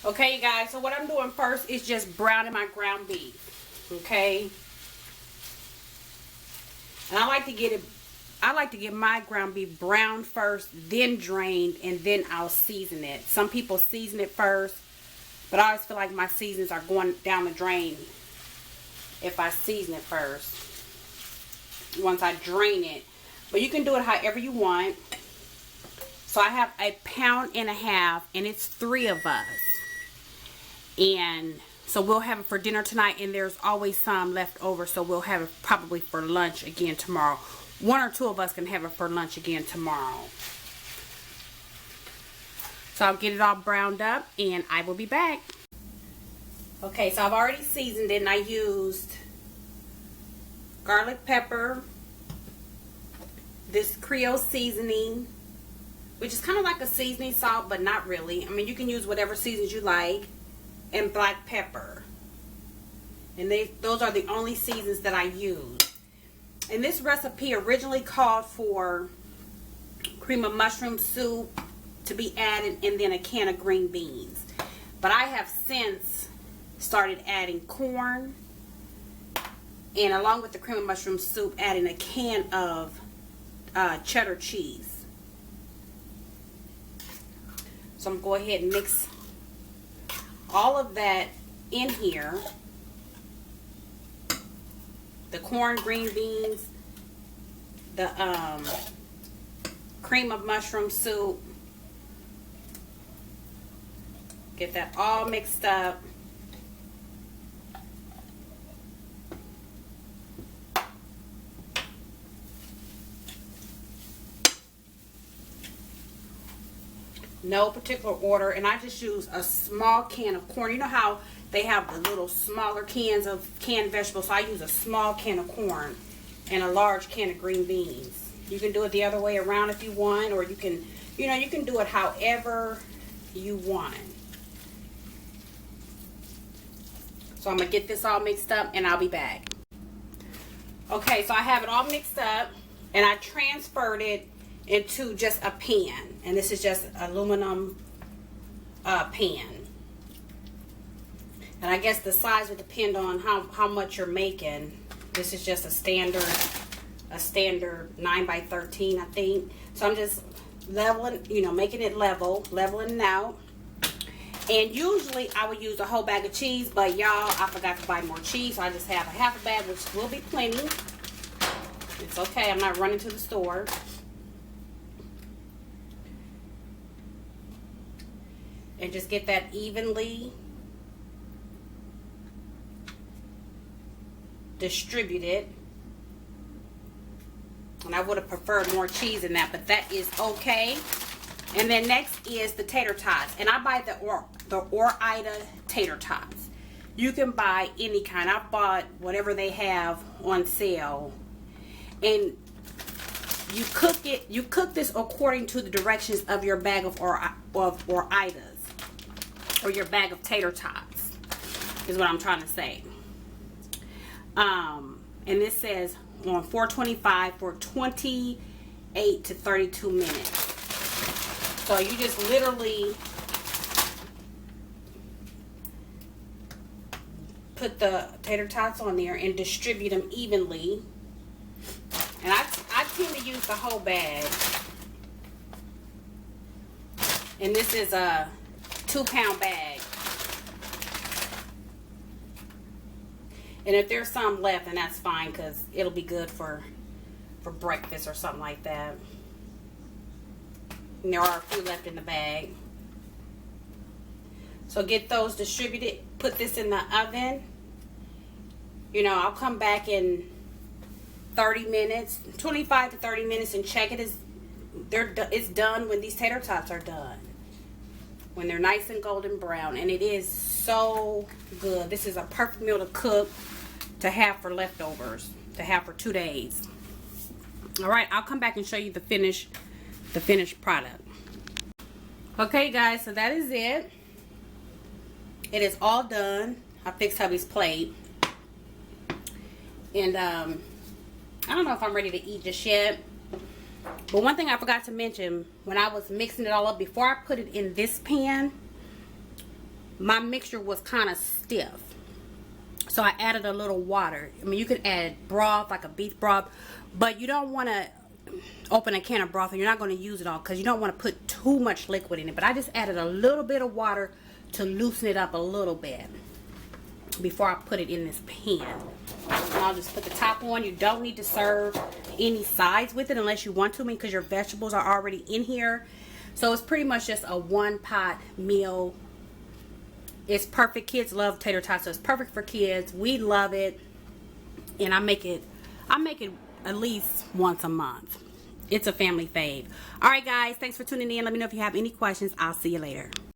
Okay, you guys, so what I'm doing first is just browning my ground beef. Okay. And I like to get my ground beef browned first, then drained, and then I'll season it. Some people season it first, but I always feel like my seasons are going down the drain if I season it first, once I drain it. But you can do it however you want. So I have 1.5 pounds, and it's 3 of us. And so we'll have it for dinner tonight, and there's always some left over, so we'll have it probably for lunch again tomorrow. 1 or 2 of us can have it for lunch again tomorrow. So I'll get it all browned up, and I will be back. Okay, so I've already seasoned it, and I used garlic pepper, this Creole seasoning, which is kind of like a seasoning salt, but not really. I mean, you can use whatever seasons you like, and black pepper. And those are the only seasons that I use. And this recipe originally called for cream of mushroom soup to be added, and then a can of green beans. But I have since started adding corn, and along with the cream of mushroom soup, adding a can of cheddar cheese. So I'm going to go ahead and mix all of that in here. The corn, green beans, the cream of mushroom soup. Get that all mixed up. No particular order, and I just use a small can of corn. You know how they have the little smaller cans of canned vegetables? So I use a small can of corn and a large can of green beans. You can do it the other way around if you want, or you can, you can do it however you want. So I'm gonna get this all mixed up, and I'll be back. Okay, so I have it all mixed up, and I transferred it into just a pan, and this is just aluminum pan, and I guess the size would depend on how much you're making. This is just a standard 9 by 13, I think. So I'm just leveling, making it leveling it out. And usually I would use a whole bag of cheese, but y'all, I forgot to buy more cheese, so I just have a half a bag, which will be plenty. It's okay, I'm not running to the store. And just get that evenly distributed. And I would have preferred more cheese in that, but that is okay. And then next is the tater tots. And I buy the Ore-Ida tater tots. You can buy any kind. I bought whatever they have on sale. And you cook this according to the directions of your bag of Ore-Idas. Or your bag of tater tots, is what I'm trying to say. And this says on 425 for 28 to 32 minutes. So you just literally put the tater tots on there and distribute them evenly. And I tend to use the whole bag. And this is a 2-pound bag. And if there's some left, then that's fine, because it'll be good for breakfast or something like that. And there are a few left in the bag. So get those distributed. Put this in the oven. I'll come back in 30 minutes, 25 to 30 minutes, and check it. It's done when these tater tots are done. When they're nice and golden brown, and it is so good. This is a perfect meal to cook, to have for leftovers, to have for 2 days. All right, I'll come back and show you the finished product. Okay, guys, so that is it. It is all done. I fixed hubby's plate, and I don't know if I'm ready to eat just yet. But one thing I forgot to mention, when I was mixing it all up, before I put it in this pan, my mixture was kind of stiff. So I added a little water. I mean, you could add broth, like a beef broth, but you don't want to open a can of broth and you're not going to use it all because you don't want to put too much liquid in it. But I just added a little bit of water to loosen it up a little bit before I put it in this pan. And I'll just put the top on. You don't need to serve any sides with it unless you want to, because your vegetables are already in here. So it's pretty much just a one pot meal. It's perfect. Kids love tater tots, so it's perfect for kids. We love it, and I make it at least once a month. It's a family fave. All right, guys, thanks for tuning in. Let me know if you have any questions. I'll see you later.